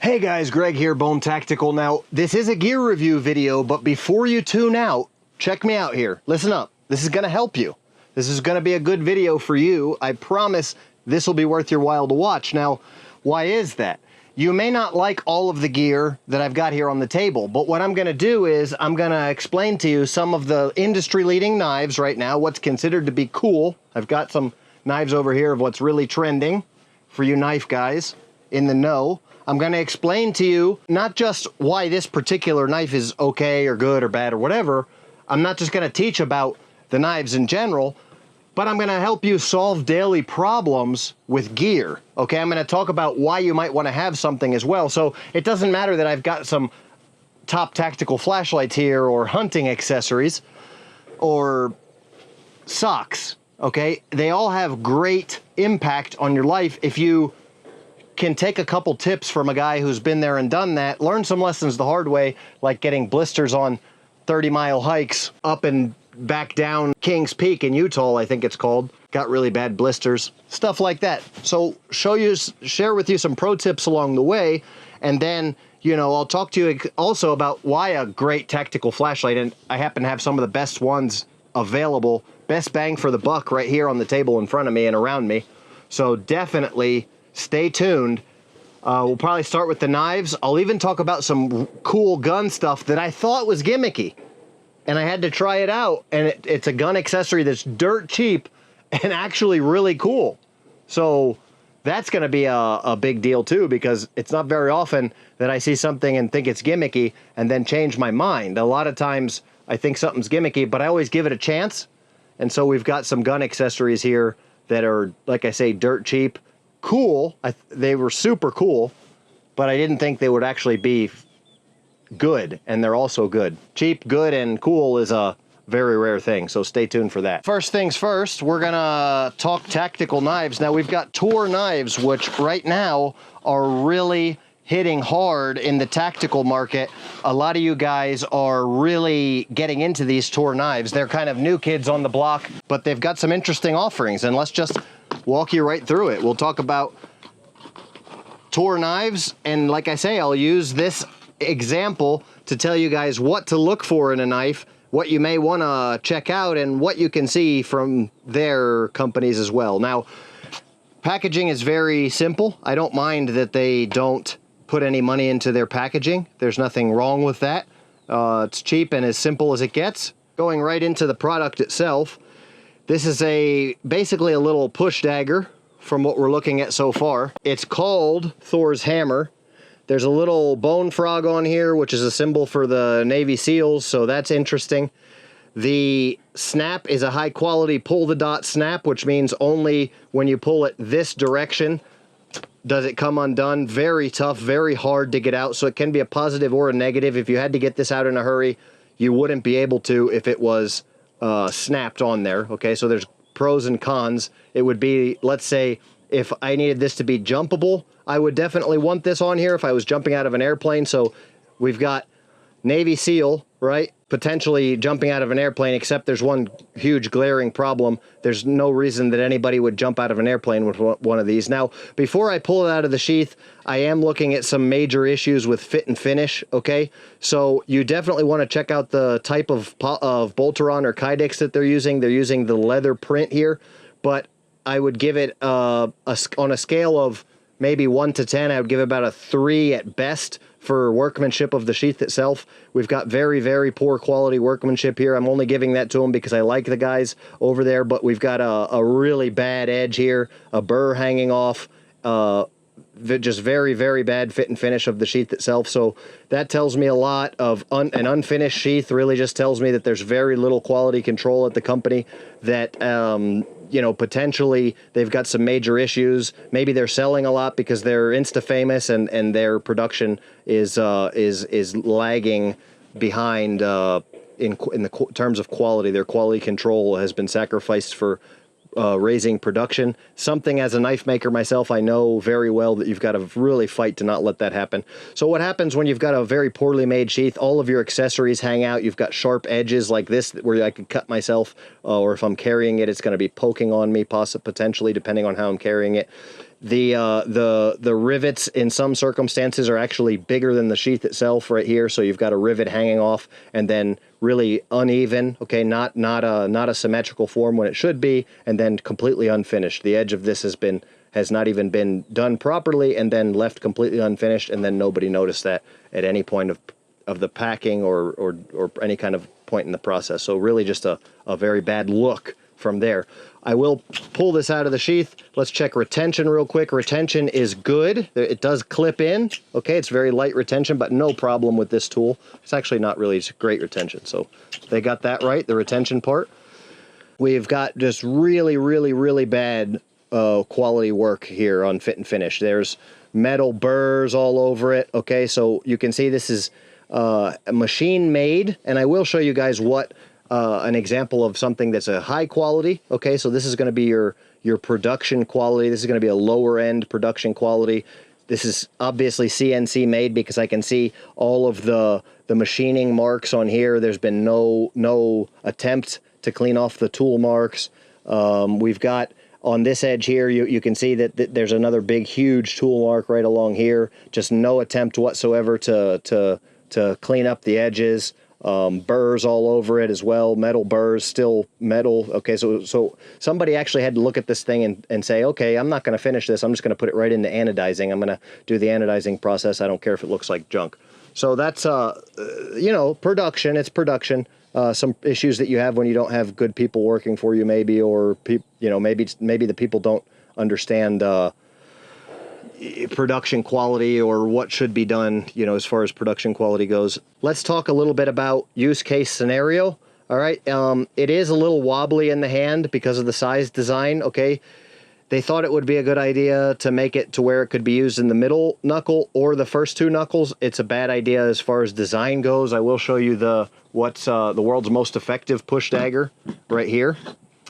Hey guys, Greg here, Bone Tactical. Now, this is a gear review video, but before you tune out, check me out here. Listen up. This is gonna help you. This is gonna be a good video for you. I promise this will be worth your while to watch. Now, why is that? You may not like all of the gear that I've got here on the table, but what I'm gonna do is I'm gonna explain to you some of the industry-leading knives right now, what's considered to be cool. I've got some knives over here of what's really trending for you knife guys in the know. I'm going to explain to you not just why this particular knife is okay or good or bad or whatever. I'm not just going to teach about the knives in general, but I'm going to help you solve daily problems with gear. Okay, I'm going to talk about why you might want to have something as well. So it doesn't matter that I've got some top tactical flashlights here or hunting accessories or socks. Okay, they all have great impact on your life if you can take a couple tips from a guy who's been there and done that, learn some lessons the hard way, like getting blisters on 30-mile hikes up and back down Kings Peak in Utah, I think it's called. Got really bad blisters, stuff like that. So share with you some pro tips along the way, and then, you know, I'll talk to you also about why a great tactical flashlight, and I happen to have some of the best ones available, best bang for the buck right here on the table in front of me and around me. So definitely stay tuned. We'll probably start with the knives. I'll even talk about some cool gun stuff that I thought was gimmicky, and I had to try it out, and it's a gun accessory that's dirt cheap and actually really cool. So that's going to be a big deal too, because it's not very often that I see something and think it's gimmicky and then change my mind. A lot of times I think something's gimmicky, but I always give it a chance. And so we've got some gun accessories here that are, like I say, dirt cheap. Cool. They were super cool, but I didn't think they would actually be good, and they're also good. Cheap, good, and cool is a very rare thing, so stay tuned for that. First things first, we're gonna talk tactical knives. Now, we've got Tor knives, which right now are really hitting hard in the tactical market. A lot of you guys are really getting into these Tor knives. They're kind of new kids on the block, but they've got some interesting offerings, and let's just walk you right through it. We'll talk about Tor knives, and like I say, I'll use this example to tell you guys what to look for in a knife, what you may want to check out, and what you can see from their companies as well. Now, packaging is very simple. I don't mind that they don't put any money into their packaging. There's nothing wrong with that. It's cheap and as simple as it gets. Going right into the product itself, this is basically a little push dagger from what we're looking at so far. It's called Thor's Hammer. There's a little bone frog on here, which is a symbol for the Navy SEALs, so that's interesting. The snap is a high quality pull the dot snap, which means only when you pull it this direction does it come undone. Very tough, very hard to get out, so it can be a positive or a negative. If you had to get this out in a hurry, you wouldn't be able to if it was snapped on there. Okay, so there's pros and cons. It would be, let's say, if I needed this to be jumpable, I would definitely want this on here if I was jumping out of an airplane. So we've got Navy SEAL, right? Potentially jumping out of an airplane, except there's one huge glaring problem. There's no reason that anybody would jump out of an airplane with one of these. Now, before I pull it out of the sheath, I am looking at some major issues with fit and finish, okay? So you definitely want to check out the type of Bolteron or Kydex that they're using. They're using the leather print here, but I would give it, on a scale of maybe 1 to 10, I would give it about a 3 at best for workmanship of the sheath itself. We've got very, very poor quality workmanship here. I'm only giving that to them because I like the guys over there, but we've got a really bad edge here, a burr hanging off, just very, very bad fit and finish of the sheath itself. So that tells me a lot of an unfinished sheath. Really just tells me that there's very little quality control at the company, that you know, potentially they've got some major issues. Maybe they're selling a lot because they're insta famous, and their production is lagging behind in the terms of quality. Their quality control has been sacrificed for raising production. Something, as a knife maker myself, I know very well that you've got to really fight to not let that happen. So what happens when you've got a very poorly made sheath? All of your accessories hang out. You've got sharp edges like this where I could cut myself, or if I'm carrying it, it's going to be poking on me, potentially, depending on how I'm carrying it. The rivets in some circumstances are actually bigger than the sheath itself right here, so you've got a rivet hanging off and then really uneven, okay, not a symmetrical form when it should be, and then completely unfinished. The edge of this has not even been done properly and then left completely unfinished, and then nobody noticed that at any point of the packing or any kind of point in the process. So really just a very bad look from there. I will pull this out of the sheath. Let's check retention real quick. Retention is good. It does clip in. Okay, it's very light retention, but no problem with this tool. It's actually not really great retention. So they got that right, the retention part. We've got just really, really, really bad quality work here on fit and finish. There's metal burrs all over it. Okay, so you can see this is machine made, and I will show you guys what an example of something that's a high quality. Okay, so this is going to be your production quality. This is going to be a lower end production quality. This is obviously CNC made because I can see all of the machining marks on here. There's been no attempt to clean off the tool marks. We've got on this edge here, you can see that there's another big, huge tool mark right along here. Just no attempt whatsoever to clean up the edges. Burrs all over it as well, metal burrs, still metal. Okay, so somebody actually had to look at this thing and say, okay, I'm not going to finish this. I'm just going to put it right into anodizing. I'm going to do the anodizing process. I don't care if it looks like junk. So that's, you know, production. It's production. Some issues that you have when you don't have good people working for you, maybe, or you know, maybe the people don't understand production quality or what should be done, you know, as far as production quality goes. Let's talk a little bit about use case scenario. All right, it is a little wobbly in the hand because of the size design. Okay, they thought it would be a good idea to make it to where it could be used in the middle knuckle or the first two knuckles. It's a bad idea as far as design goes. I will show you what's the world's most effective push dagger right here,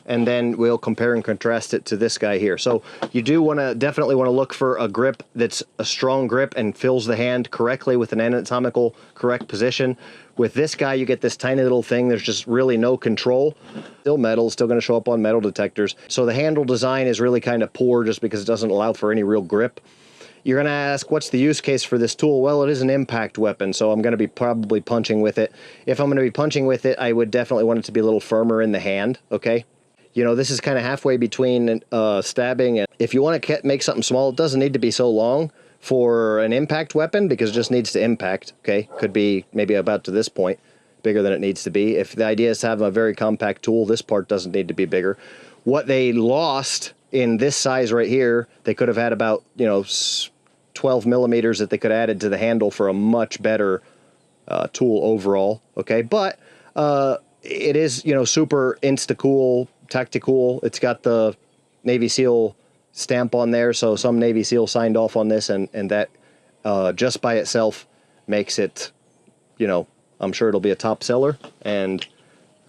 and then we'll compare and contrast it to this guy here. So you do definitely want to look for a grip that's a strong grip and fills the hand correctly with an anatomical correct position. With this guy, you get this tiny little thing. There's just really no control. Still metal, still going to show up on metal detectors. So the handle design is really kind of poor just because it doesn't allow for any real grip. You're going to ask, what's the use case for this tool? Well, it is an impact weapon, so I'm going to be probably punching with it. If I'm going to be punching with it, I would definitely want it to be a little firmer in the hand, okay? You know, this is kind of halfway between stabbing, and if you want to make something small, it doesn't need to be so long for an impact weapon because it just needs to impact, okay? Could be maybe about to this point, bigger than it needs to be. If the idea is to have a very compact tool, this part doesn't need to be bigger. What they lost in this size right here, they could have had about, you know, 12 millimeters that they could have added to the handle for a much better tool overall, okay? But it is, you know, super insta-cool, tactical. It's got the Navy SEAL stamp on there, so some Navy SEAL signed off on this, and that just by itself makes it, you know, I'm sure it'll be a top seller and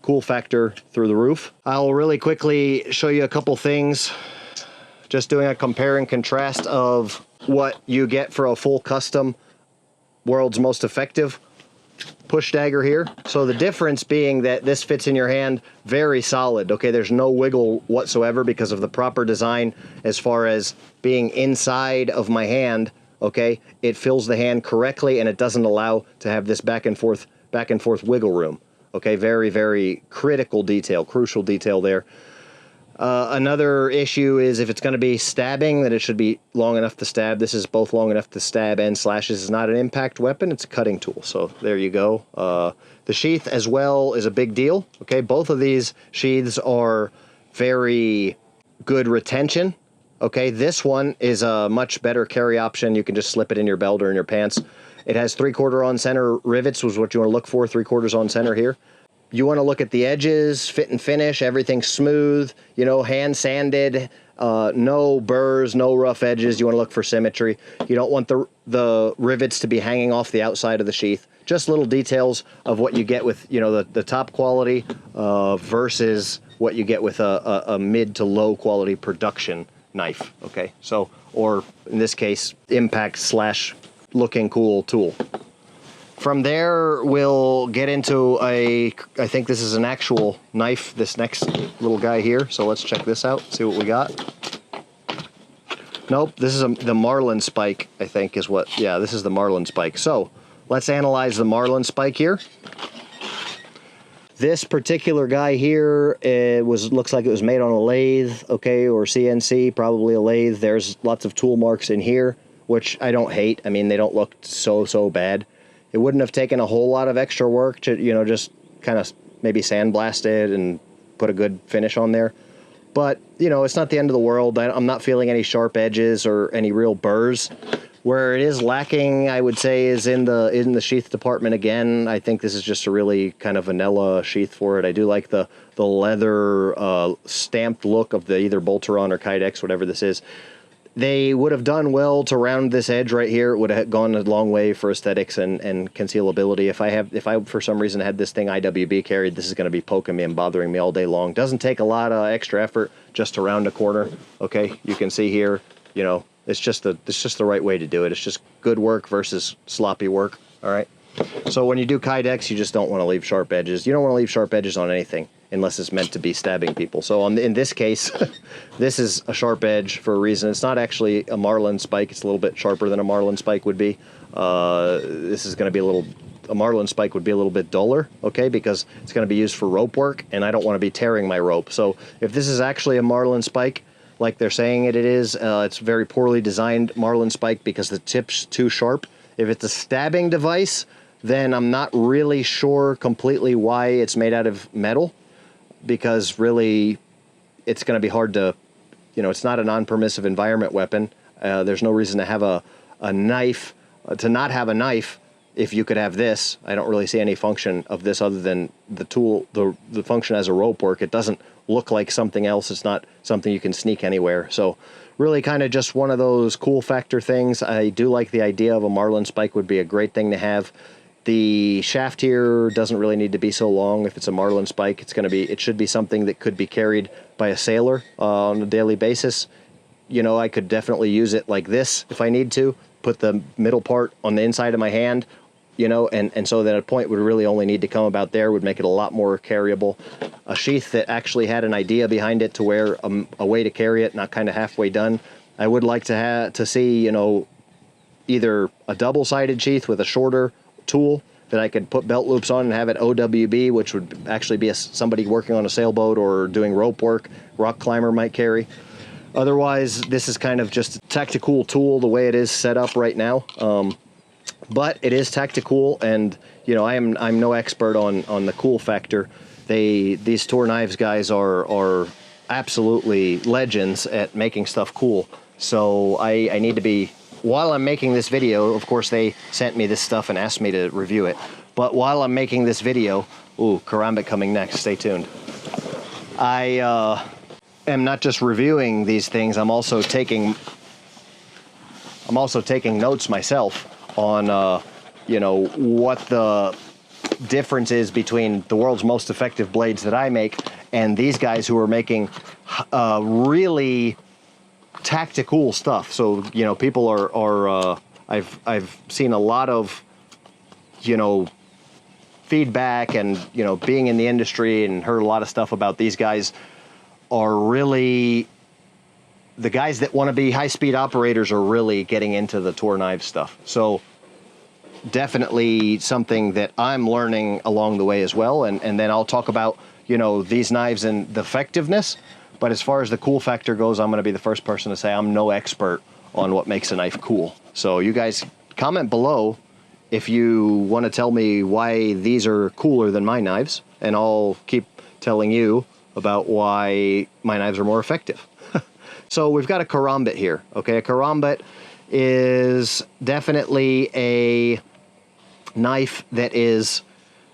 cool factor through the roof. I'll really quickly show you a couple things, just doing a compare and contrast of what you get for a full custom world's most effective push dagger here. So the difference being that this fits in your hand very solid. Okay, there's no wiggle whatsoever because of the proper design as far as being inside of my hand. Okay, it fills the hand correctly and it doesn't allow to have this back and forth wiggle room. Okay, very, very critical detail, crucial detail there. Another issue is if it's going to be stabbing, that it should be long enough to stab. This is both long enough to stab and slash. This is not an impact weapon, it's a cutting tool. So there you go. The sheath as well is a big deal. Okay, both of these sheaths are very good retention. Okay, this one is a much better carry option. You can just slip it in your belt or in your pants. It has 3/4 on center rivets, was what you want to look for, 3/4 on center here. You want to look at the edges, fit and finish, everything smooth, you know, hand sanded, no burrs, no rough edges. You want to look for symmetry. You don't want the rivets to be hanging off the outside of the sheath. Just little details of what you get with, you know, the top quality versus what you get with a mid to low quality production knife, okay? So, or in this case, impact slash looking cool tool. From there, we'll get into I think this is an actual knife, this next little guy here. So let's check this out, see what we got. Nope, this is the Marlin spike, I think is what, yeah, this is the Marlin spike. So let's analyze the Marlin spike here. This particular guy here, looks like it was made on a lathe, okay, or CNC, probably a lathe. There's lots of tool marks in here, which I don't hate. I mean, they don't look so bad. It wouldn't have taken a whole lot of extra work to, you know, just kind of maybe sandblast it and put a good finish on there. But, you know, it's not the end of the world. I'm not feeling any sharp edges or any real burrs. Where it is lacking, I would say, is in the sheath department again. I think this is just a really kind of vanilla sheath for it. I do like the leather stamped look of the either Bolteron or Kydex, whatever this is. They would have done well to round this edge right here. It would have gone a long way for aesthetics and concealability. If I for some reason had this thing IWB carried, this is going to be poking me and bothering me all day long. Doesn't take a lot of extra effort just to round a corner. Okay, you can see here, you know, it's just the right way to do it. It's just good work versus sloppy work. All right. So when you do Kydex, you just don't want to leave sharp edges. You don't want to leave sharp edges on anything unless it's meant to be stabbing people. So in this case, this is a sharp edge for a reason. It's not actually a Marlin spike. It's a little bit sharper than a Marlin spike would be. This is going to be a Marlin spike would be a little bit duller, okay, because it's going to be used for rope work, and I don't want to be tearing my rope. So if this is actually a Marlin spike, like they're saying it is, it's very poorly designed Marlin spike because the tip's too sharp. If it's a stabbing device, then I'm not really sure completely why it's made out of metal, because really it's going to be hard to, you know, it's not a non-permissive environment weapon. There's no reason to have a knife, to not have a knife if you could have this. I don't really see any function of this other than the tool, the function as a rope work. It doesn't look like something else. It's not something you can sneak anywhere. So really kind of just one of those cool factor things. I do like the idea of a Marlin spike would be a great thing to have. The shaft here doesn't really need to be so long. If it's a Marlin spike, it should be something that could be carried by a sailor on a daily basis. You know, I could definitely use it like this if I need to, put the middle part on the inside of my hand, you know, and so that a point would really only need to come about there, would make it a lot more carryable. A sheath that actually had an idea behind it to where a way to carry it, not kind of halfway done. I would like to see, you know, either a double-sided sheath with a shorter tool that I could put belt loops on and have it OWB, which would actually be somebody working on a sailboat or doing rope work. Rock climber might carry. Otherwise, this is kind of just a tactical tool the way it is set up right now. But it is tactical, and you know, I'm no expert on the cool factor. These Tour Knives guys are absolutely legends at making stuff cool. So I need to be, while I'm making this video, of course they sent me this stuff and asked me to review it. But while I'm making this video, ooh, Karambit coming next, stay tuned. I am not just reviewing these things, I'm also taking notes myself on, you know, what the difference is between the world's most effective blades that I make and these guys who are making really tactical stuff. So, you know, people are I've seen a lot of, you know, feedback and, you know, being in the industry and heard a lot of stuff about these guys are really, the guys that want to be high-speed operators are really getting into the Tour Knives stuff. So definitely something that I'm learning along the way as well. And then I'll talk about, you know, these knives and the effectiveness. But as far as the cool factor goes, I'm going to be the first person to say I'm no expert on what makes a knife cool. So you guys comment below if you want to tell me why these are cooler than my knives, and I'll keep telling you about why my knives are more effective. So we've got a karambit here, okay? A karambit is definitely a knife that is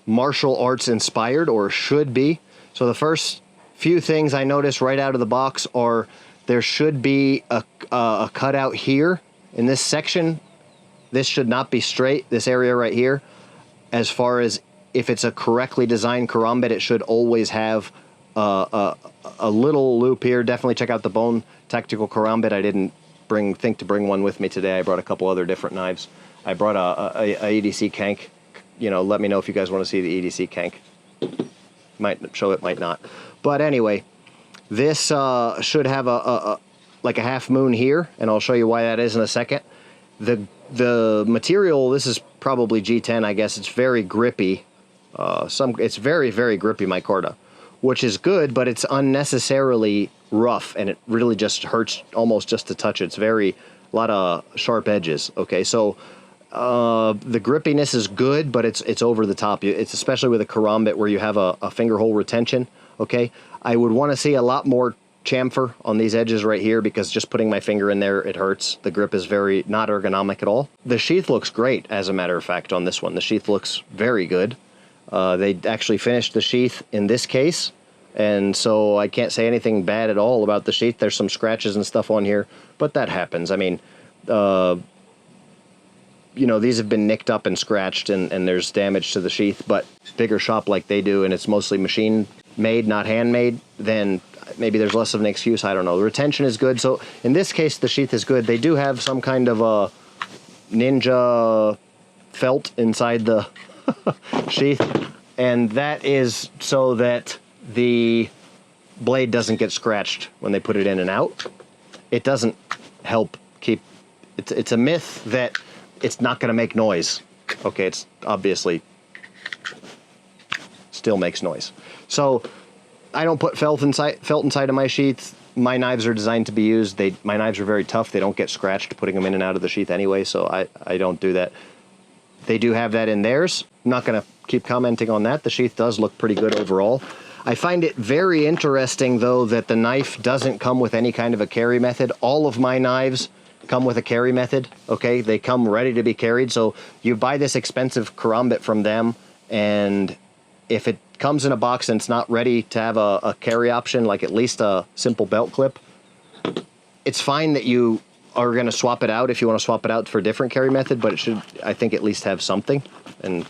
martial arts inspired, or should be. So the first few things I noticed right out of the box are there should be a cutout here in this section. This should not be straight, this area right here. As far as if it's a correctly designed karambit, it should always have a little loop here. Definitely check out the Bone Tactical Karambit. I didn't think to bring one with me today. I brought a couple other different knives. I brought a EDC Kank. You know, let me know if you guys want to see the EDC Kank. Might show it, might not. But anyway, this should have like a half moon here, and I'll show you why that is in a second. The material, this is probably G10, I guess. It's very grippy. It's very, very grippy micarta, which is good, but it's unnecessarily rough, and it really just hurts almost just to touch it. It's a lot of sharp edges. Okay, so the grippiness is good, but it's over the top. It's especially with a karambit where you have a finger hole retention. Okay, I would want to see a lot more chamfer on these edges right here, because just putting my finger in there, it hurts. The grip is very not ergonomic at all. The sheath looks great, as a matter of fact, on this one. The sheath looks very good. They actually finished the sheath in this case, and so I can't say anything bad at all about the sheath. There's some scratches and stuff on here, but that happens. I mean, you know, these have been nicked up and scratched, and there's damage to the sheath, but bigger shop like they do, and it's mostly machine made, not handmade, then maybe there's less of an excuse. I don't know. The retention is good. So in this case, the sheath is good. They do have some kind of a ninja felt inside the sheath, and that is so that the blade doesn't get scratched when they put it in and out. It doesn't help keep... It's a myth that it's not going to make noise. Okay, it's obviously still makes noise. So I don't put felt inside of my sheath. My knives are designed to be used. My knives are very tough. They don't get scratched putting them in and out of the sheath anyway, so I don't do that. They do have that in theirs. I'm not going to keep commenting on that. The sheath does look pretty good overall. I find it very interesting, though, that the knife doesn't come with any kind of a carry method. All of my knives come with a carry method, okay? They come ready to be carried, so you buy this expensive karambit from them, and if it comes in a box and it's not ready to have a carry option, like at least a simple belt clip, it's fine that you are going to swap it out if you want to swap it out for a different carry method, but it should, I think, at least have something. And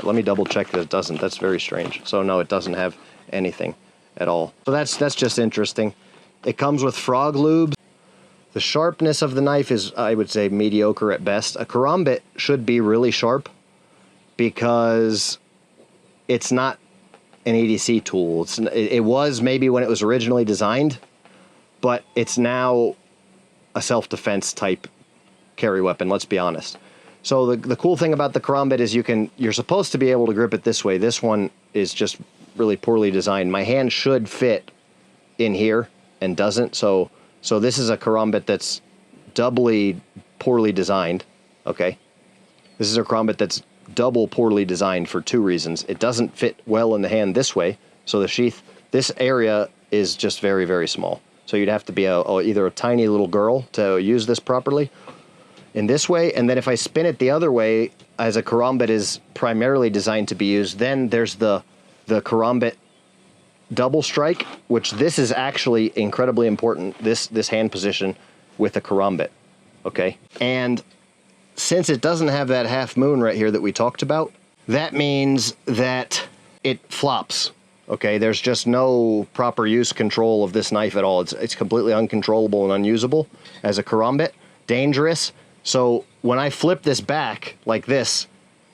let me double check that it doesn't. That's very strange. So no, it doesn't have anything at all. So that's just interesting. It comes with frog lube. The sharpness of the knife is, I would say, mediocre at best. A karambit should be really sharp because it's not an EDC tool. It was maybe when it was originally designed, but it's now a self-defense type carry weapon, let's be honest. So the cool thing about the karambit is you're supposed to be able to grip it this way. This one is just really poorly designed. My hand should fit in here and doesn't, so this is a karambit that's doubly poorly designed, okay? This is a karambit that's double poorly designed for two reasons. It doesn't fit well in the hand this way, so the sheath, this area is just very, very small. So you'd have to be either a tiny little girl to use this properly in this way, and then if I spin it the other way, as a karambit is primarily designed to be used, then there's the karambit double strike, which this is actually incredibly important, this hand position with a karambit, okay? And since it doesn't have that half moon right here that we talked about, that means that it flops. Okay, there's just no proper use control of this knife at all. It's completely uncontrollable and unusable as a karambit. Dangerous. So when I flip this back like this,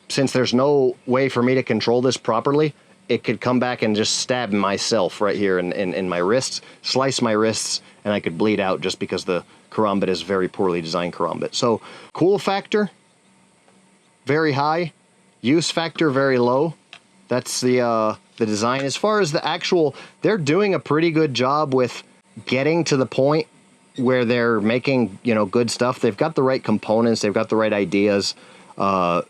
since there's no way for me to control this properly, it could come back and just stab myself right here in my wrists, slice my wrists, and I could bleed out just because the karambit is a very poorly designed karambit. So cool factor, very high. Use factor, very low. That's the design. As far as the actual, they're doing a pretty good job with getting to the point where they're making, you know, good stuff. They've got the right components. They've got the right ideas. I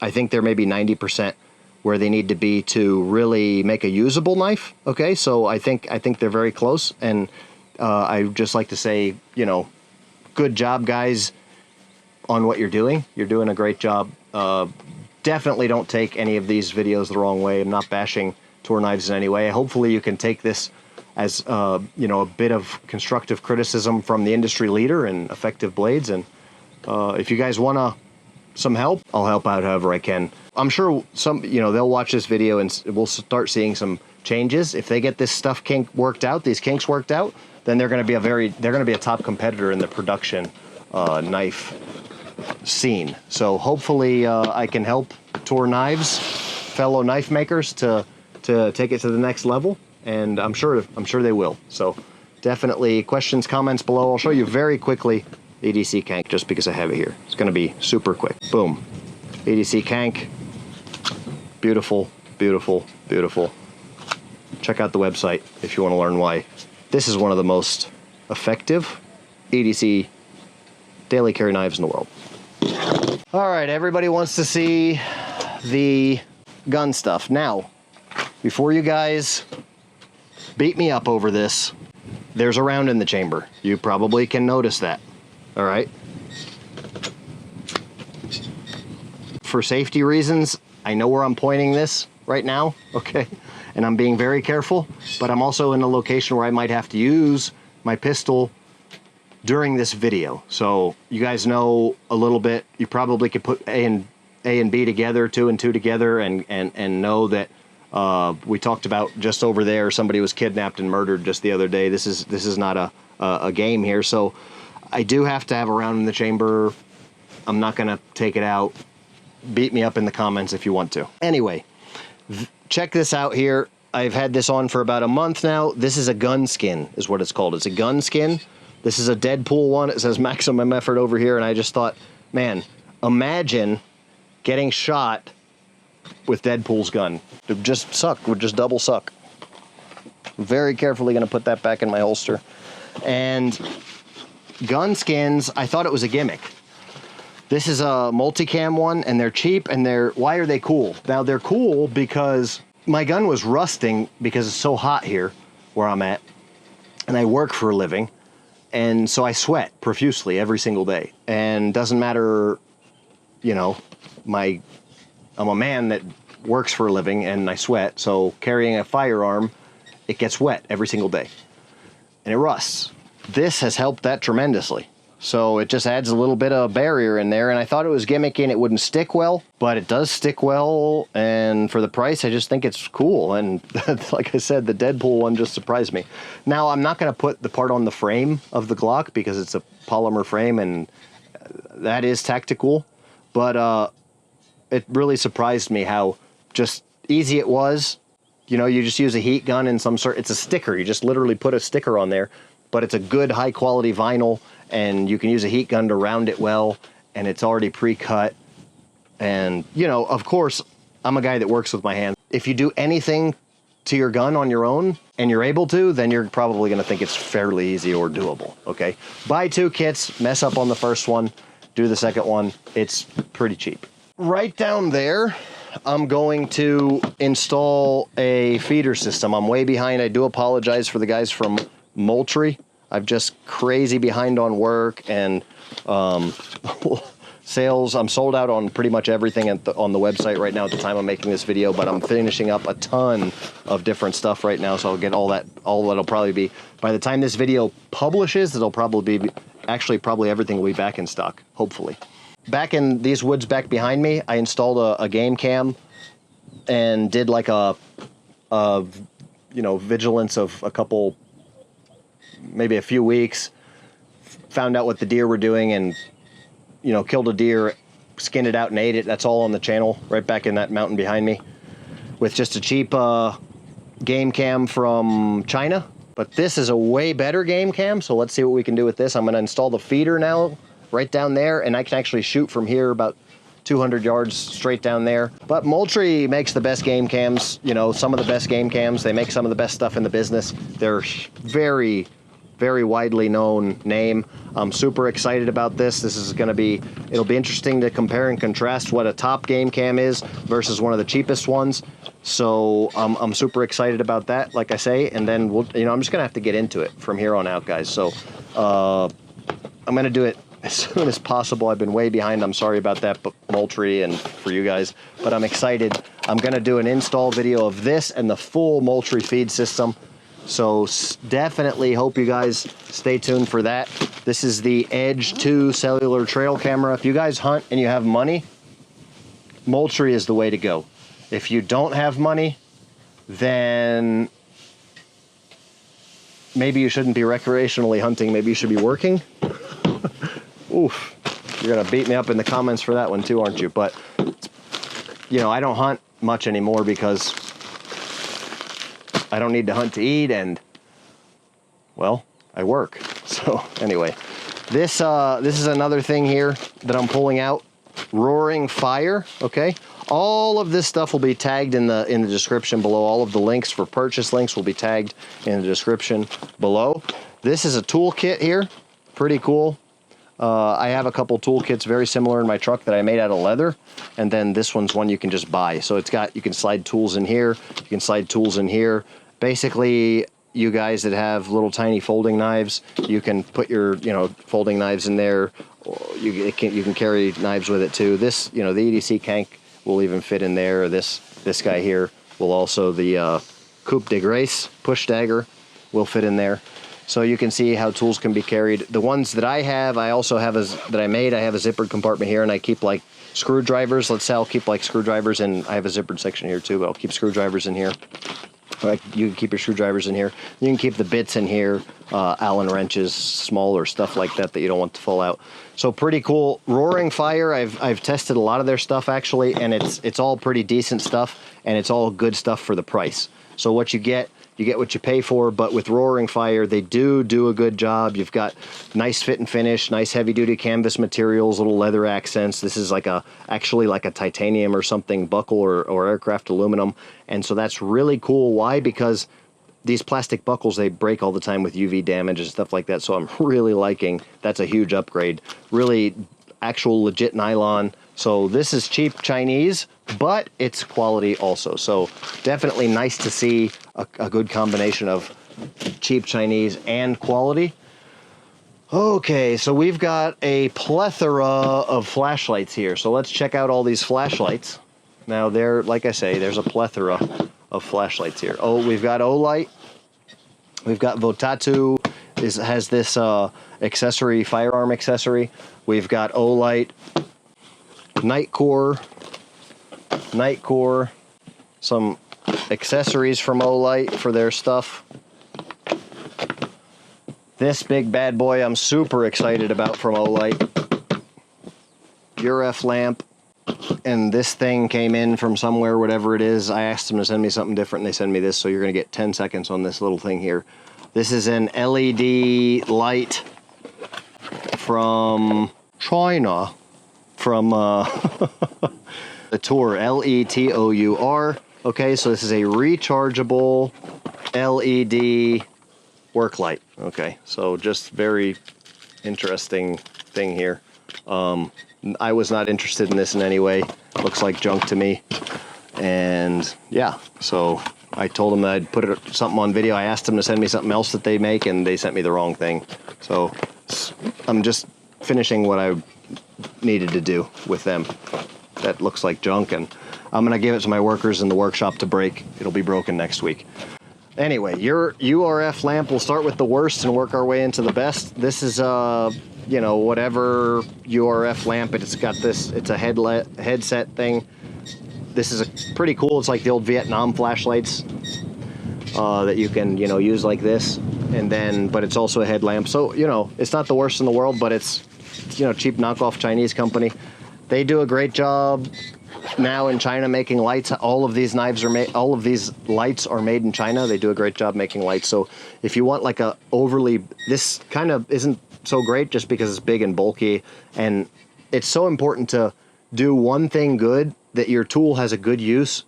think they're maybe 90% where they need to be to really make a usable knife. Okay, so I think they're very close. And I'd just like to say, you know, good job, guys, on what you're doing. You're doing a great job. Definitely don't take any of these videos the wrong way. I'm not bashing tour knives in any way. Hopefully you can take this as you know, a bit of constructive criticism from the industry leader in Effective Blades. And if you guys want some help, I'll help out however I can. I'm sure you know, they'll watch this video and we'll start seeing some changes. If they get this stuff worked out, these kinks worked out, then they're going to be a top competitor in the production knife scene. So hopefully I can help Tour Knives, fellow knife makers, to take it to the next level, and I'm sure they will. So definitely questions, comments below. I'll show you very quickly EDC Kank just because I have it here. It's going to be super quick. Boom. EDC Kank. Beautiful, beautiful, beautiful. Check out the website if you want to learn why. This is one of the most effective EDC daily carry knives in the world. All right, everybody wants to see the gun stuff. Now, before you guys beat me up over this, there's a round in the chamber. You probably can notice that. All right. For safety reasons, I know where I'm pointing this right now, okay? And I'm being very careful, but I'm also in a location where I might have to use my pistol during this video. So you guys know a little bit. You probably could put A and B together, 2 and 2 together, and know that we talked about just over there, somebody was kidnapped and murdered just the other day. This is not a game here, so I do have to have a round in the chamber. I'm not gonna take it out. Beat me up in the comments if you want to. Anyway, check this out here. I've had this on for about a month now. This is a gun skin, is what it's called. It's a gun skin. This is a Deadpool one. It says maximum effort over here, and I just thought, man, imagine getting shot with Deadpool's gun. It would just suck, would just double suck. Very carefully gonna put that back in my holster. And gun skins, I thought it was a gimmick. This is a multicam one, and they're cheap, and why are they cool? Now, they're cool because my gun was rusting because it's so hot here where I'm at, and I work for a living, and so I sweat profusely every single day. And doesn't matter, you know, I'm a man that works for a living, and I sweat, so carrying a firearm, it gets wet every single day, and it rusts. This has helped that tremendously. So it just adds a little bit of barrier in there, and I thought it was gimmicky and it wouldn't stick well, but it does stick well, and for the price, I just think it's cool. And like I said, the Deadpool one just surprised me. Now, I'm not going to put the part on the frame of the Glock because it's a polymer frame, and that is tactical, but it really surprised me how just easy it was. You know, you just use a heat gun and it's a sticker. You just literally put a sticker on there, but it's a good high quality vinyl, and you can use a heat gun to round it well, and it's already pre-cut. And, you know, of course, I'm a guy that works with my hands. If you do anything to your gun on your own, and you're able to, then you're probably gonna think it's fairly easy or doable, okay? Buy 2 kits, mess up on the first one, do the second one. It's pretty cheap. Right down there, I'm going to install a feeder system. I'm way behind. I do apologize for the guys from Moultrie. I'm just crazy behind on work and sales. I'm sold out on pretty much everything on the website right now at the time I'm making this video, but I'm finishing up a ton of different stuff right now, so I'll get all that'll probably be, by the time this video publishes, it'll probably be, actually probably everything will be back in stock, hopefully. Back in these woods back behind me, I installed a game cam and did like a you know, vigilance of a couple, maybe a few weeks, found out what the deer were doing, and, you know, killed a deer, skinned it out and ate it. That's all on the channel right back in that mountain behind me with just a cheap game cam from China. But this is a way better game cam, so let's see what we can do with this. I'm going to install the feeder now right down there, and I can actually shoot from here about 200 yards straight down there. But Moultrie makes the best game cams, you know, some of the best game cams. They make some of the best stuff in the business. They're very, very widely known name. I'm super excited about this. This is gonna be, it'll be interesting to compare and contrast what a top game cam is versus one of the cheapest ones. So I'm super excited about that, like I say, and then we'll, you know, I'm just gonna have to get into it from here on out, guys. So I'm gonna do it as soon as possible. I've been way behind. I'm sorry about that, but Moultrie and for you guys, but I'm excited. I'm gonna do an install video of this and the full Moultrie feed system. So definitely hope you guys stay tuned for that. This is the Edge 2 cellular trail camera. If you guys hunt and you have money, Moultrie is the way to go. If you don't have money, then maybe you shouldn't be recreationally hunting. Maybe you should be working. Oof, you're gonna beat me up in the comments for that one too, aren't you? But, you know, I don't hunt much anymore because I don't need to hunt to eat, and, well, I work. So anyway, this is another thing here that I'm pulling out. Roaring Fire, okay? All of this stuff will be tagged in the description below. All of the links for purchase links will be tagged in the description below. This is a toolkit here, pretty cool. I have a couple toolkits very similar in my truck that I made out of leather, and then this one's one you can just buy. So it's got, you can slide tools in here, you can slide tools in here. Basically, you guys that have little tiny folding knives, you can put your, you know, folding knives in there. You can carry knives with it too. This, you know, the EDC Kank will even fit in there. This guy here will also, the Coupe de Grace push dagger will fit in there. So you can see how tools can be carried. The ones that I have, I also have that I made. I have a zippered compartment here, and I keep like screwdrivers. Let's say I'll keep like screwdrivers, and I have a zippered section here too, but I'll keep screwdrivers in here. Like, you can keep your screwdrivers in here. You can keep the bits in here, Allen wrenches, smaller stuff like that that you don't want to fall out. So pretty cool. Roaring Fire, I've tested a lot of their stuff actually, and it's all pretty decent stuff, and it's all good stuff for the price. So what you get what you pay for, but with Roaring Fire, they do a good job. You've got nice fit and finish, nice heavy-duty canvas materials, little leather accents. This is like actually like a titanium or something buckle or aircraft aluminum, and so that's really cool. Why? Because these plastic buckles, they break all the time with UV damage and stuff like that, so I'm really liking, that's a huge upgrade. Really actual legit nylon. So this is cheap Chinese, but it's quality also. So definitely nice to see a good combination of cheap Chinese and quality. Okay, so we've got a plethora of flashlights here. So let's check out all these flashlights. Now there, like I say, there's a plethora of flashlights here. Oh, we've got Olight. We've got Votatu, has this accessory, firearm accessory. We've got Olight, Nightcore, some accessories from Olight for their stuff. This big bad boy I'm super excited about from Olight. URF lamp. And this thing came in from somewhere, whatever it is. I asked them to send me something different, and they send me this, so you're going to get 10 seconds on this little thing here. This is an LED light from China, from the Tour, L-E-T-O-U-R. Okay, so this is a rechargeable LED work light. Okay, so just very interesting thing here. I was not interested in this in any way. Looks like junk to me. And yeah, so I told them that I'd put something on video. I asked them to send me something else that they make, and they sent me the wrong thing. So I'm just finishing what I needed to do with them. That looks like junk, and I'm gonna give it to my workers in the workshop to break. It'll be broken next week. Anyway, your URF lamp, we'll start with the worst and work our way into the best. This is you know, whatever URF lamp, it's got this, it's a headset thing. This is pretty cool. It's like the old Vietnam flashlights that you can, you know, use like this, and then, but it's also a headlamp. So, you know, it's not the worst in the world, but it's you know, cheap knockoff Chinese company. They do a great job now in China making lights. All of these knives are made, all of these lights are made in China. They do a great job making lights. So if you want like a overly, this kind of isn't so great just because it's big and bulky, and it's so important to do one thing good, that your tool has a good use,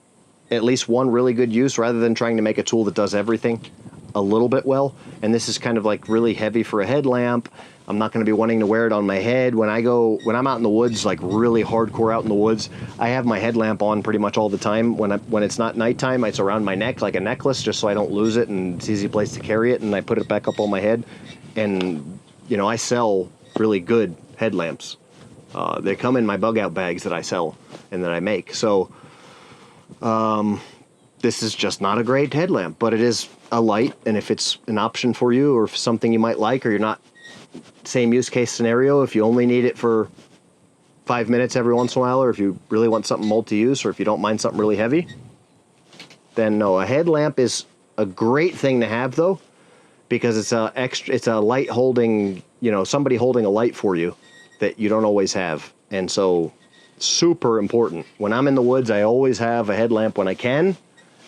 at least one really good use, rather than trying to make a tool that does everything a little bit well. And this is kind of like really heavy for a headlamp. I'm not going to be wanting to wear it on my head. When I'm out in the woods, like really hardcore out in the woods, I have my headlamp on pretty much all the time. When it's not nighttime, it's around my neck like a necklace, just so I don't lose it, and it's an easy place to carry it, and I put it back up on my head. And you know, I sell really good headlamps. They come in my bug out bags that I sell and that I make. So this is just not a great headlamp, but it is a light, and if it's an option for you, or something you might like, or you're not, same use case scenario, if you only need it for 5 minutes every once in a while, or if you really want something multi-use, or if you don't mind something really heavy, then no. A headlamp is a great thing to have though, because it's a light holding, you know, somebody holding a light for you that you don't always have. And so super important. When I'm in the woods, I always have a headlamp when I can,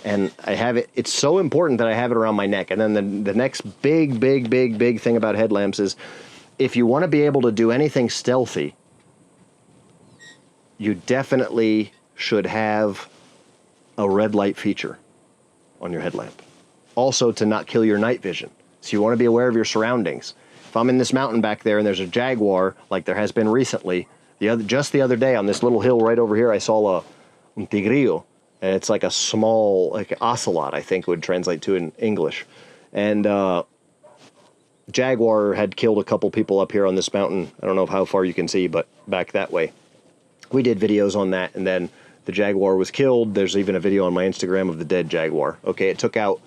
And I have it, it's so important that I have it around my neck. And then the next big thing about headlamps is, if you want to be able to do anything stealthy, you definitely should have a red light feature on your headlamp. Also, to not kill your night vision. So you want to be aware of your surroundings. If I'm in this mountain back there and there's a jaguar, like there has been recently, just the other day on this little hill right over here, I saw un tigrillo. And it's like a small, like ocelot, I think would translate to in English. And jaguar had killed a couple people up here on this mountain. I don't know how far you can see, but back that way. We did videos on that, and then the jaguar was killed. There's even a video on my Instagram of the dead jaguar. Okay, it took out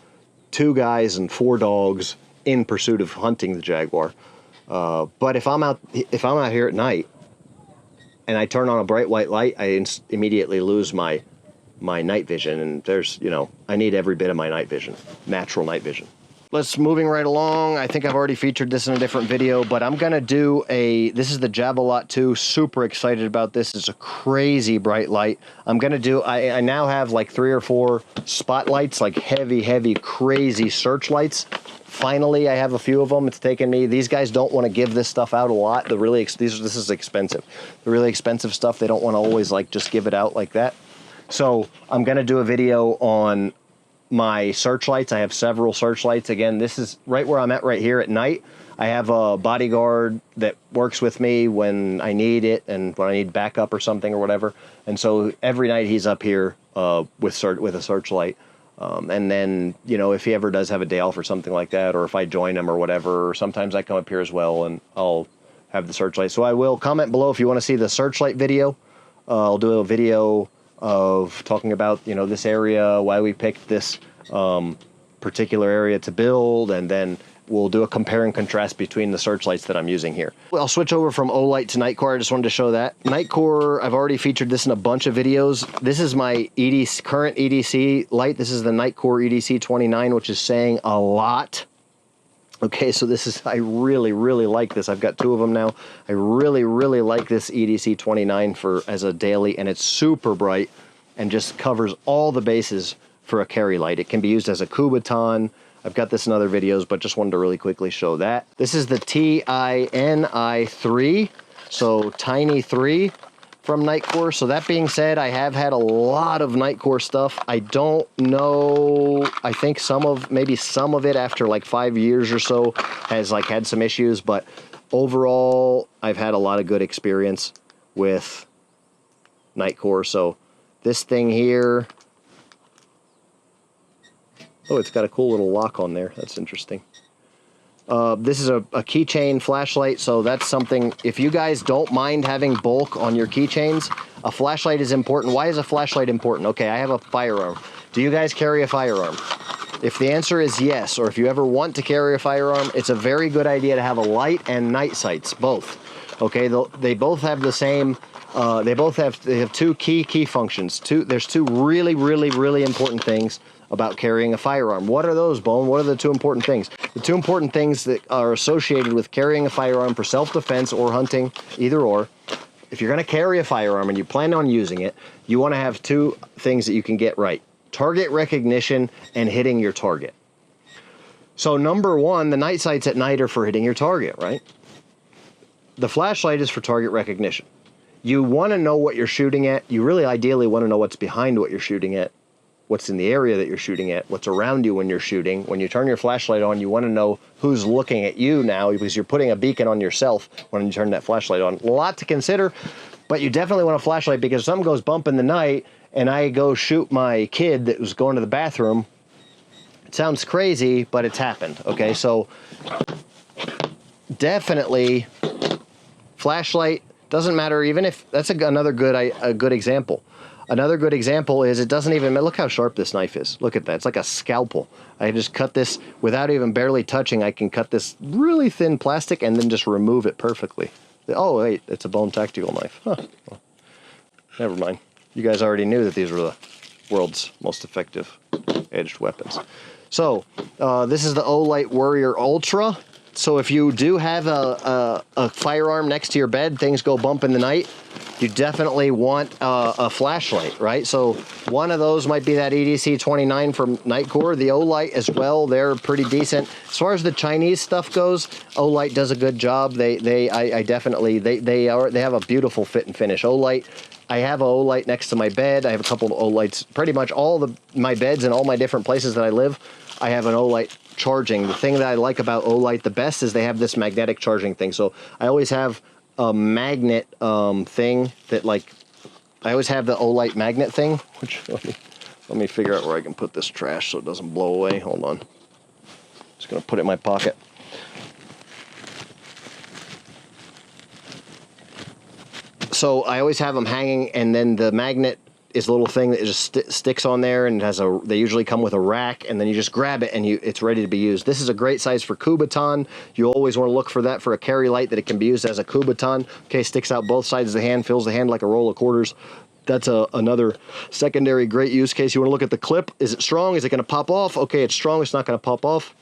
2 guys and 4 dogs in pursuit of hunting the jaguar. But if I'm out here at night and I turn on a bright white light, I immediately lose my night vision, and there's, you know, I need every bit of my night vision, natural night vision. Let's moving right along. I think I've already featured this in a different video, but I'm gonna do this is the Javelot 2. Super excited about this. It's a crazy bright light. I'm gonna do, I now have like 3 or 4 spotlights, like heavy, crazy searchlights. Finally, I have a few of them. It's taken me, these guys don't want to give this stuff out a lot. This is expensive. The really expensive stuff, they don't want to always like just give it out like that. So I'm going to do a video on my searchlights. I have several searchlights. Again, this is right where I'm at right here at night. I have a bodyguard that works with me when I need it and when I need backup or something or whatever. And so every night he's up here with a searchlight. And then, you know, if he ever does have a day off or something like that, or if I join him or whatever, sometimes I come up here as well and I'll have the searchlight. So I will comment below if you want to see the searchlight video. I'll do a video of talking about, you know, this area, why we picked this particular area to build, and then we'll do a compare and contrast between the searchlights that I'm using here. I'll switch over from Olight to Nitecore. I just wanted to show that. Nitecore, I've already featured this in a bunch of videos. This is my current EDC light. This is the Nitecore EDC 29, which is saying a lot. Okay, so this is, I really like this. I've got 2 of them now. I really like this EDC 29 as a daily, and it's super bright and just covers all the bases for a carry light. It can be used as a Kubaton. I've got this in other videos, but just wanted to really quickly show that. This is the TINI3, so Tiny 3 from Nitecore. So that being said, I have had a lot of Nitecore stuff. I don't know, I think maybe some of it after like 5 years or so has like had some issues, but overall, I've had a lot of good experience with Nitecore. So this thing here, oh, it's got a cool little lock on there. That's interesting. This is a keychain flashlight, so that's something, if you guys don't mind having bulk on your keychains, a flashlight is important. Why is a flashlight important? Okay, I have a firearm. Do you guys carry a firearm? If the answer is yes, or if you ever want to carry a firearm, it's a very good idea to have a light and night sights, both. Okay, they both have the same, they have 2 key functions. There's 2 really important things about carrying a firearm. What are those, Bone? What are the 2 important things? The 2 important things that are associated with carrying a firearm for self-defense or hunting, either or. If you're going to carry a firearm and you plan on using it, you want to have 2 things that you can get right. Target recognition and hitting your target. So number 1, the night sights at night are for hitting your target, right? The flashlight is for target recognition. You want to know what you're shooting at. You really ideally want to know what's behind what you're shooting at, what's in the area that you're shooting at, what's around you when you're shooting. When you turn your flashlight on, you want to know who's looking at you now, because you're putting a beacon on yourself when you turn that flashlight on. A lot to consider, but you definitely want a flashlight, because if something goes bump in the night and I go shoot my kid that was going to the bathroom, it sounds crazy, but it's happened. Okay, so definitely flashlight, doesn't matter, even if, that's another good example. Another good example is, it doesn't even, look how sharp this knife is. Look at that, it's like a scalpel. I just cut this without even barely touching. I can cut this really thin plastic and then just remove it perfectly. Oh wait, it's a Bone tactical knife. Huh. Well, never mind. You guys already knew that these were the world's most effective edged weapons. So, this is the Olight Warrior Ultra. So if you do have a firearm next to your bed, things go bump in the night, you definitely want a flashlight, right? So one of those might be that EDC 29 from Nightcore. The Olight as well, they're pretty decent. As far as the Chinese stuff goes, Olight does a good job. They have a beautiful fit and finish. Olight, I have a Olight next to my bed. I have a couple of Olights, pretty much all my beds and all my different places that I live, I have an Olight charging. The thing that I like about Olight the best is they have this magnetic charging thing. So I always have a magnet thing that, like, I always have the Olight magnet thing, which let me figure out where I can put this trash so it doesn't blow away. Hold on. Just gonna put it in my pocket. So I always have them hanging, and then the magnet is a little thing that just sticks on there, and it has they usually come with a rack, and then you just grab it and it's ready to be used. This is a great size for Kubaton. You always want to look for that for a carry light, that it can be used as a Kubaton. Okay, sticks out both sides of the hand, fills the hand like a roll of quarters. That's another secondary great use case. You want to look at the clip. Is it strong? Is it going to pop off? Okay, it's strong. It's not going to pop off.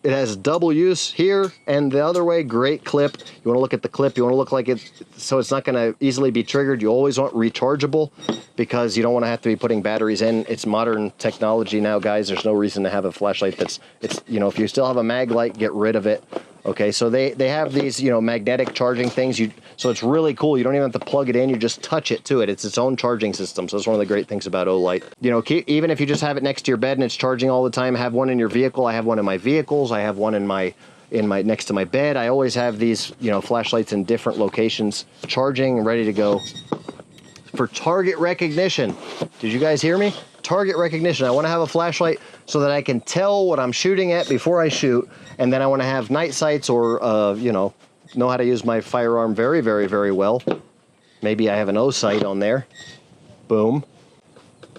It has double use here and the other way. Great clip. You want to look at the clip. You want to look like it, so it's not going to easily be triggered. You always want rechargeable, because you don't want to have to be putting batteries in. It's modern technology now, guys. There's no reason to have a flashlight you know, if you still have a mag light, get rid of it. Okay, so they have these, you know, magnetic charging things. So it's really cool. You don't even have to plug it in. You just touch it to it. It's its own charging system. So it's one of the great things about Olight. You know, even if you just have it next to your bed and it's charging all the time, have one in your vehicle. I have one in my vehicles. I have one in my next to my bed. I always have these, you know, flashlights in different locations, charging, ready to go. For target recognition. Did you guys hear me? Target recognition. I want to have a flashlight so that I can tell what I'm shooting at before I shoot, and then I want to have night sights, or you know how to use my firearm very, very, very well. Maybe I have an O sight on there. Boom.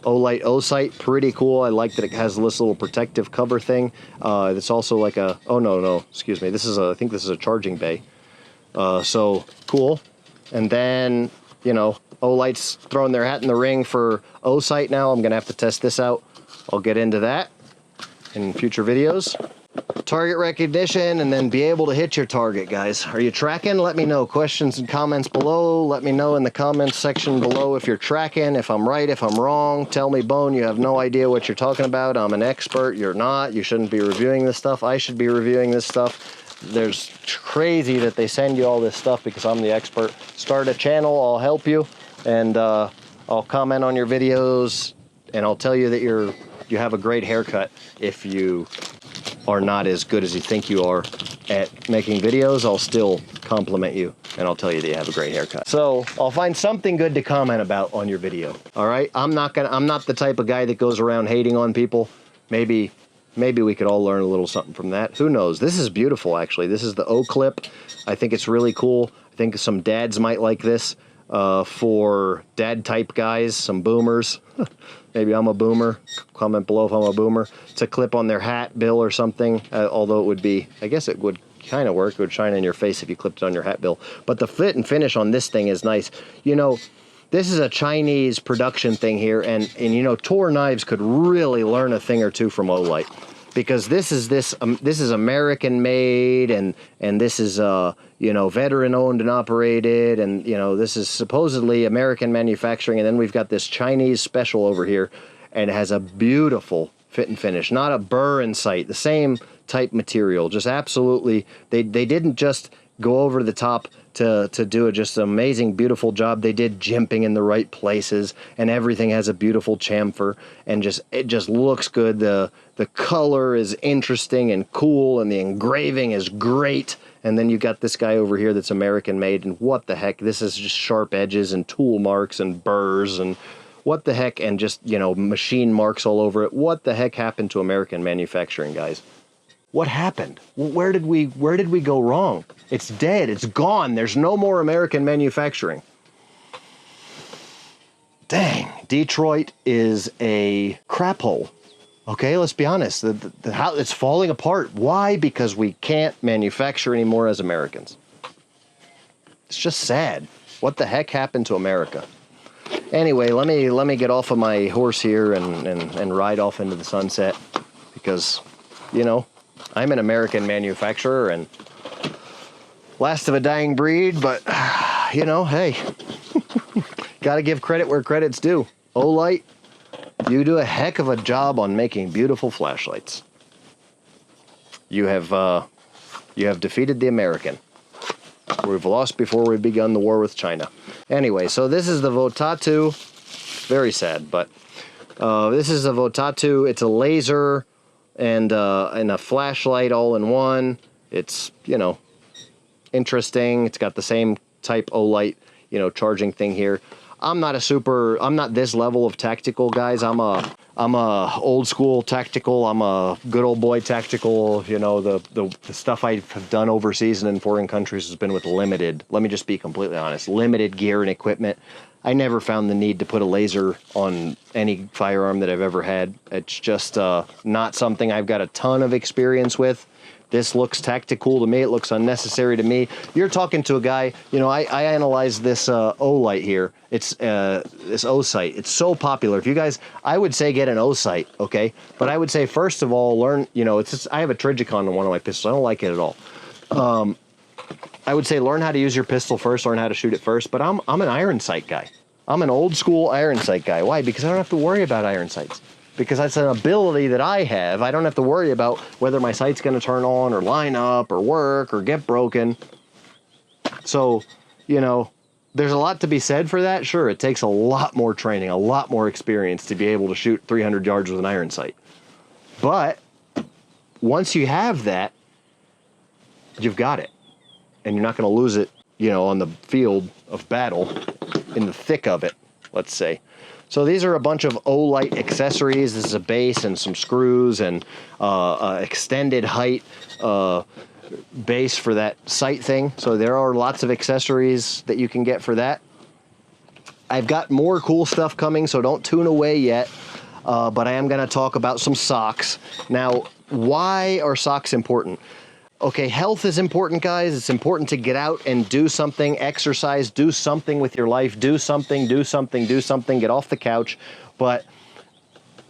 Olight O sight, pretty cool. I like that it has this little protective cover thing. It's also like a, oh no, excuse me. I think this is a charging bay. So cool. And then, you know, Olight's throwing their hat in the ring for O sight now. I'm gonna have to test this out. I'll get into that in future videos. Target recognition, and then be able to hit your target, guys. Are you tracking? Let me know. Questions and comments below. Let me know in the comments section below if you're tracking, if I'm right, if I'm wrong. Tell me, Bone, you have no idea what you're talking about. I'm an expert. You're not. You shouldn't be reviewing this stuff. I should be reviewing this stuff. There's crazy that they send you all this stuff because I'm the expert. Start a channel. I'll help you, and I'll comment on your videos, and I'll tell you that you have a great haircut if you are not as good as you think you are at making videos. I'll still compliment you, and I'll tell you that you have a great haircut. So I'll find something good to comment about on your video. All right, I'm not the type of guy that goes around hating on people. Maybe we could all learn a little something from that. Who knows? This is beautiful, actually. This is the O clip. I think it's really cool. I think some dads might like this, for dad type guys, some boomers. Maybe I'm a boomer. Comment below if I'm a boomer. To clip on their hat bill or something, although it would be, I guess it would kind of work. It would shine in your face if you clipped it on your hat bill. But the fit and finish on this thing is nice. You know, this is a Chinese production thing here, and you know, Tor Knives could really learn a thing or two from Olight, because this is American made, and this is you know, veteran owned and operated, and you know, this is supposedly American manufacturing, and then we've got this Chinese special over here, and it has a beautiful fit and finish, not a burr in sight, the same type material, just absolutely. They didn't just go over the top to do just an amazing, beautiful job. They did jimping in the right places, and everything has a beautiful chamfer, and it just looks good. The color is interesting and cool, and the engraving is great. And then you got this guy over here that's American made, and what the heck? This is just sharp edges and tool marks and burrs, and what the heck? And just, you know, machine marks all over it. What the heck happened to American manufacturing, guys? What happened? Where did we go wrong? It's dead. It's gone. There's no more American manufacturing. Dang. Detroit is a crap hole. Okay, let's be honest. It's falling apart. Why? Because we can't manufacture anymore as Americans. It's just sad. What the heck happened to America? Anyway, let me get off of my horse here and ride off into the sunset, because, you know, I'm an American manufacturer, and last of a dying breed, but you know, hey, got to give credit where credit's due. Olight, you do a heck of a job on making beautiful flashlights. You have defeated the American. We've lost before we've begun the war with China. Anyway, so this is the Votatu. Very sad, but this is a Votatu. It's a laser and a flashlight all in one. It's, you know, interesting. It's got the same type Olight, you know, charging thing here. I'm not this level of tactical, guys. I'm a old school tactical. I'm a good old boy tactical. You know, the stuff I have done overseas and in foreign countries has been with limited, let me just be completely honest, limited gear and equipment. I never found the need to put a laser on any firearm that I've ever had. It's just not something I've got a ton of experience with. This looks tactical to me. It looks unnecessary to me. You're talking to a guy, you know, I analyzed this Olight here. It's this O-sight. It's so popular. If you guys, I would say get an O-sight, okay? But I would say, first of all, learn, you know, it's just, I have a Trigicon on one of my pistols. I don't like it at all. I would say learn how to use your pistol first, learn how to shoot it first, but I'm an iron sight guy. I'm an old school iron sight guy. Why? Because I don't have to worry about iron sights. Because that's an ability that I have. I don't have to worry about whether my sight's going to turn on or line up or work or get broken. So, you know, there's a lot to be said for that. Sure, it takes a lot more training, a lot more experience to be able to shoot 300 yards with an iron sight. But once you have that, you've got it. And you're not going to lose it, you know, on the field of battle, in the thick of it, let's say. So these are a bunch of Olight accessories. This is a base and some screws and extended height base for that sight thing. So there are lots of accessories that you can get for that. I've got more cool stuff coming, so don't tune away yet. But I am going to talk about some socks. Now, why are socks important? Okay, health is important, guys. It's important to get out and do something, exercise, do something with your life, do something, get off the couch. But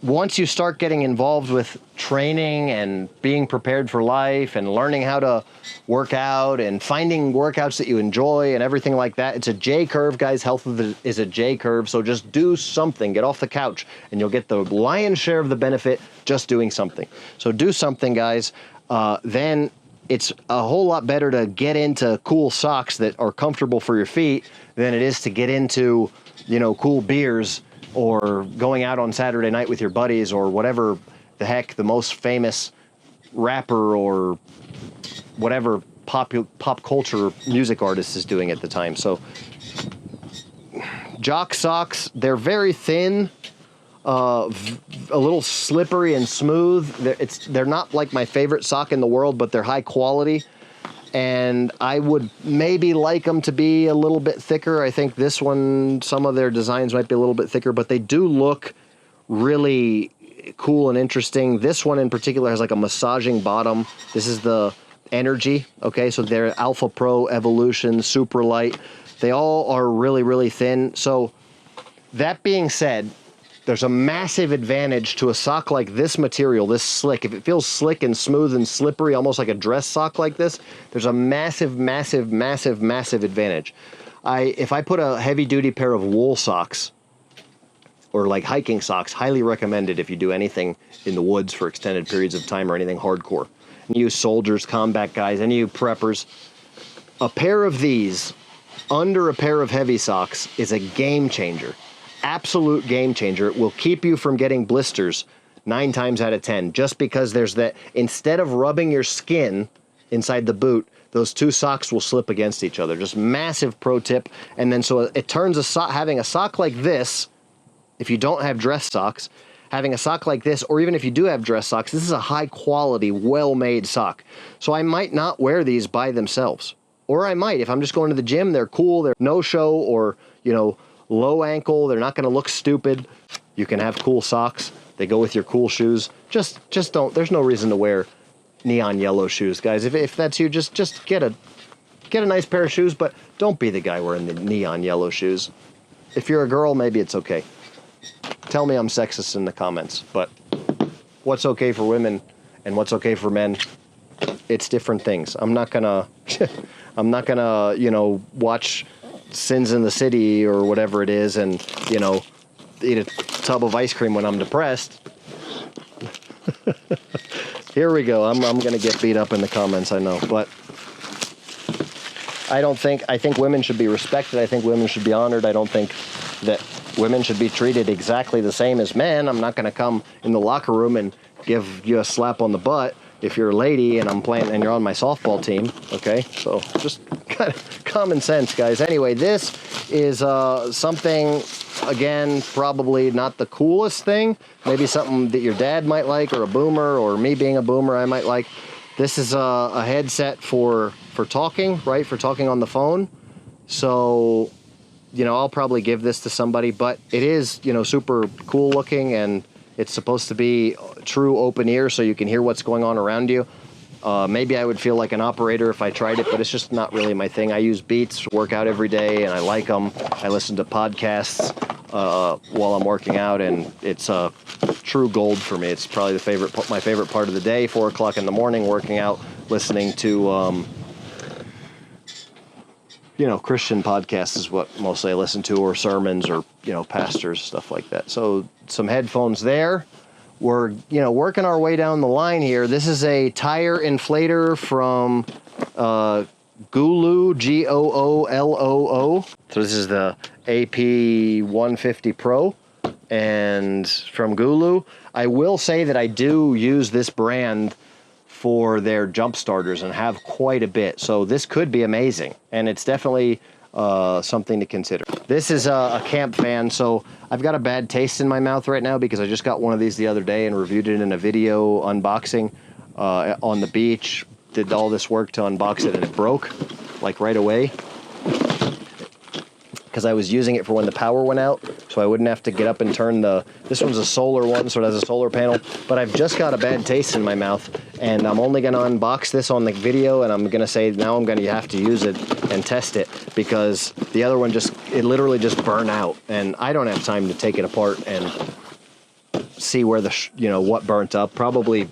once you start getting involved with training and being prepared for life and learning how to work out and finding workouts that you enjoy and everything like that, it's a J curve, guys. Health is a J curve. So just do something, get off the couch, and you'll get the lion's share of the benefit just doing something. So do something, guys. Then it's a whole lot better to get into cool socks that are comfortable for your feet than it is to get into, you know, cool beers or going out on Saturday night with your buddies or whatever the heck the most famous rapper or whatever pop culture music artist is doing at the time. So jock socks, they're very thin, a little slippery and smooth. They're not like my favorite sock in the world, but they're high quality. And I would maybe like them to be a little bit thicker. I think this one, some of their designs might be a little bit thicker, but they do look really cool and interesting. This one in particular has like a massaging bottom. This is the Energy, okay? So they're Alpha Pro, Evolution, Super Light. They all are really, really thin. So that being said, there's a massive advantage to a sock like this material, this slick. If it feels slick and smooth and slippery, almost like a dress sock like this, there's a massive, massive, massive, massive advantage. If I put a heavy-duty pair of wool socks or like hiking socks, highly recommended if you do anything in the woods for extended periods of time or anything hardcore. And you soldiers, combat guys, any of you preppers, a pair of these under a pair of heavy socks is a game changer. Absolute game changer. It will keep you from getting blisters 9 times out of 10, just because there's that, instead of rubbing your skin inside the boot, those two socks will slip against each other. Just massive pro tip. And then so it turns having a sock like this, if you don't have dress socks, having a sock like this, or even if you do have dress socks, this is a high quality, well-made sock. So I might not wear these by themselves. Or I might, if I'm just going to the gym, they're cool, they're no show, or, you know, low ankle, they're not going to look stupid. You can have cool socks. They go with your cool shoes. Just don't, there's no reason to wear neon yellow shoes, guys. If that's you, just get a nice pair of shoes, but don't be the guy wearing the neon yellow shoes. If you're a girl, maybe it's okay. Tell me I'm sexist in the comments, but what's okay for women and what's okay for men, it's different things. I'm not gonna I'm not gonna, you know, watch Sins in the City or whatever it is and, you know, eat a tub of ice cream when I'm depressed. Here we go. I'm gonna get beat up in the comments, I know, but I think women should be respected. I think women should be honored. I don't think that women should be treated exactly the same as men. I'm not gonna come in the locker room and give you a slap on the butt if you're a lady and I'm playing and you're on my softball team, okay? So just kind of common sense, guys. Anyway, this is something, again, probably not the coolest thing. Maybe something that your dad might like, or a boomer, or me being a boomer I might like. This is a headset for talking, right? For talking on the phone. So, you know, I'll probably give this to somebody, but it is, you know, super cool looking, and it's supposed to be true open ear so you can hear what's going on around you. Maybe I would feel like an operator if I tried it, but it's just not really my thing. I use Beats, work out every day, and I like them. I listen to podcasts while I'm working out, and it's true gold for me. It's probably my favorite part of the day, 4 o'clock in the morning, working out, listening to, you know, Christian podcasts is what mostly I listen to, or sermons, or, you know, pastors, stuff like that. So some headphones there. We're, you know, working our way down the line here. This is a tire inflator from Gooloo, Gooloo. So this is the AP150 Pro, and from Gooloo. I will say that I do use this brand for their jump starters and have quite a bit. So this could be amazing, and it's definitely something to consider. This is a camp fan, so I've got a bad taste in my mouth right now because I just got one of these the other day and reviewed it in a video unboxing on the beach. Did all this work to unbox it and it broke like right away because I was using it for when the power went out, so I wouldn't have to get up and turn this one's a solar one, so it has a solar panel, but I've just got a bad taste in my mouth, and I'm only gonna unbox this on the video, and I'm gonna say now I'm gonna have to use it and test it, because the other one it literally just burned out, and I don't have time to take it apart and see where you know, what burnt up. Probably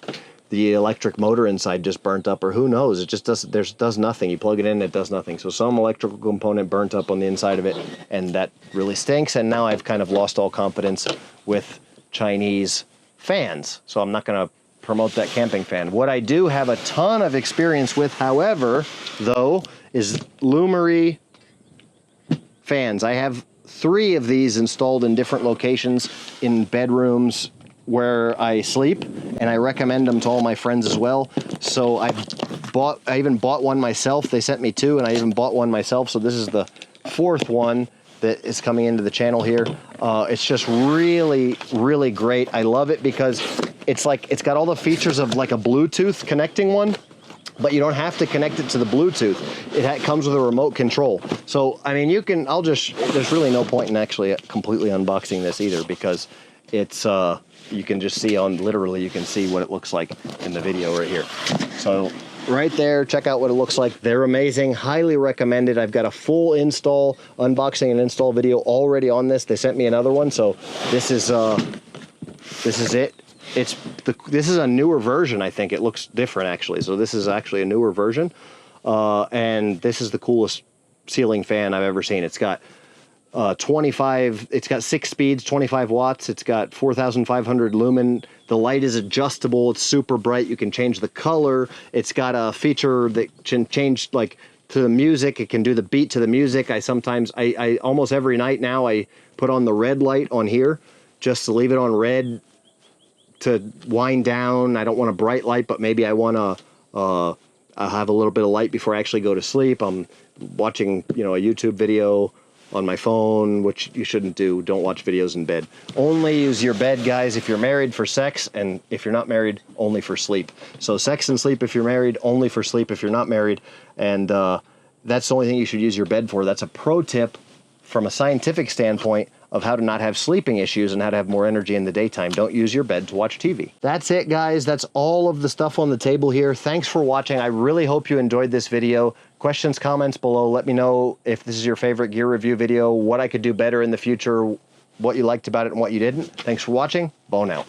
the electric motor inside just burnt up, or who knows, it just does nothing. You plug it in, it does nothing. So some electrical component burnt up on the inside of it, and that really stinks, and now I've kind of lost all confidence with Chinese fans. So I'm not gonna promote that camping fan. What I do have a ton of experience with, however, though, is Lumery fans. I have 3 of these installed in different locations in bedrooms where I sleep, and I recommend them to all my friends as well. So I even bought one myself. They sent me 2, and I even bought one myself. So this is the 4th one that is coming into the channel here. It's just really, really great. I love it because it's got all the features of like a Bluetooth connecting one, but you don't have to connect it to the Bluetooth. It comes with a remote control. So, I mean, there's really no point in actually completely unboxing this either, because it's, you can just see literally you can see what it looks like in the video right here. So right there, check out what it looks like. They're amazing, highly recommended. I've got a full install, unboxing and install video already on this. They sent me another one, so this is it. This is a newer version, I think. It looks different actually. So this is actually a newer version. And this is the coolest ceiling fan I've ever seen. It's got it's got 6 speeds, 25 watts. It's got 4,500 lumen. The light is adjustable. It's super bright. You can change the color. It's got a feature that can change like to the music. It can do the beat to the music. I almost every night now I put on the red light on here just to leave it on red to wind down. I don't want a bright light, but maybe I want to have a little bit of light before I actually go to sleep. I'm watching, you know, a YouTube video on my phone, which you shouldn't do. Don't watch videos in bed. Only use your bed, guys, if you're married, for sex, and if you're not married, only for sleep. So sex and sleep if you're married, only for sleep if you're not married, and that's the only thing you should use your bed for. That's a pro tip from a scientific standpoint of how to not have sleeping issues and how to have more energy in the daytime. Don't use your bed to watch TV. That's it, guys. That's all of the stuff on the table here. Thanks for watching. I really hope you enjoyed this video. Questions, comments below. Let me know if this is your favorite gear review video, what I could do better in the future, what you liked about it and what you didn't. Thanks for watching. Bone out.